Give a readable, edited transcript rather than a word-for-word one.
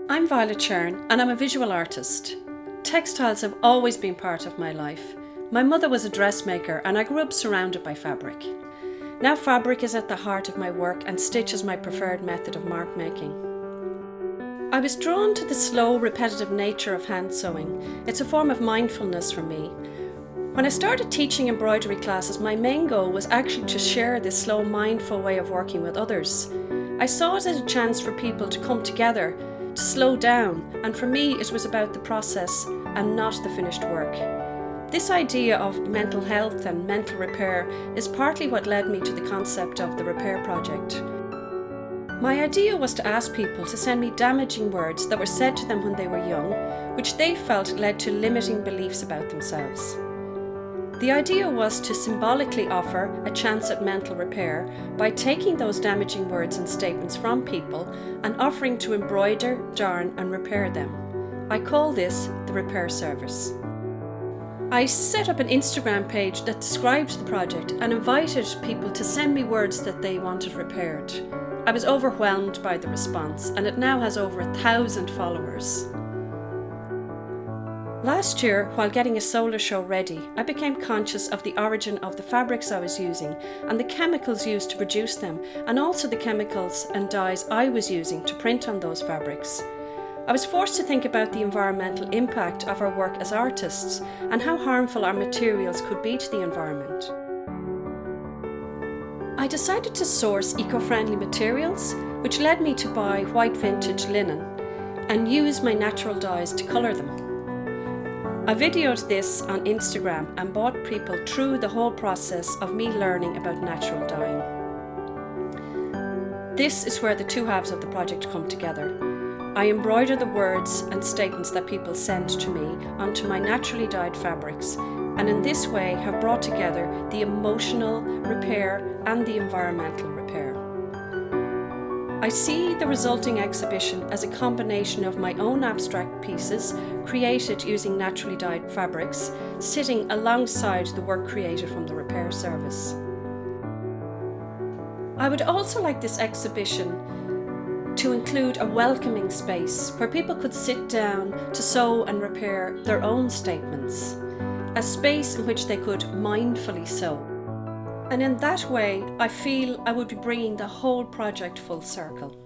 I'm Violet Chern and I'm a visual artist. Textiles have always been part of my life. My mother was a dressmaker and I grew up surrounded by fabric. Now fabric is at the heart of my work and stitch is my preferred method of mark making. I was drawn to the slow, repetitive nature of hand sewing. It's a form of mindfulness for me. When I started teaching embroidery classes, my main goal was actually to share this slow, mindful way of working with others. I saw it as a chance for people to come together, to slow down, and for me it was about the process and not the finished work. This idea of mental health and mental repair is partly what led me to the concept of the Repair Project. My idea was to ask people to send me damaging words that were said to them when they were young, which they felt led to limiting beliefs about themselves. The idea was to symbolically offer a chance at mental repair by taking those damaging words and statements from people and offering to embroider, darn and repair them. I call this the Repair Service. I set up an Instagram page that described the project and invited people to send me words that they wanted repaired. I was overwhelmed by the response and it now has over 1,000 followers. Last year, while getting a solar show ready, I became conscious of the origin of the fabrics I was using and the chemicals used to produce them, and also the chemicals and dyes I was using to print on those fabrics. I was forced to think about the environmental impact of our work as artists and how harmful our materials could be to the environment. I decided to source eco-friendly materials, which led me to buy white vintage linen and use my natural dyes to colour them. I videoed this on Instagram and brought people through the whole process of me learning about natural dyeing. This is where the two halves of the project come together. I embroider the words and statements that people send to me onto my naturally dyed fabrics, and in this way have brought together the emotional repair and the environmental repair. I see the resulting exhibition as a combination of my own abstract pieces created using naturally dyed fabrics, sitting alongside the work created from the Repair Service. I would also like this exhibition to include a welcoming space where people could sit down to sew and repair their own statements, a space in which they could mindfully sew. And in that way, I feel I would be bringing the whole project full circle.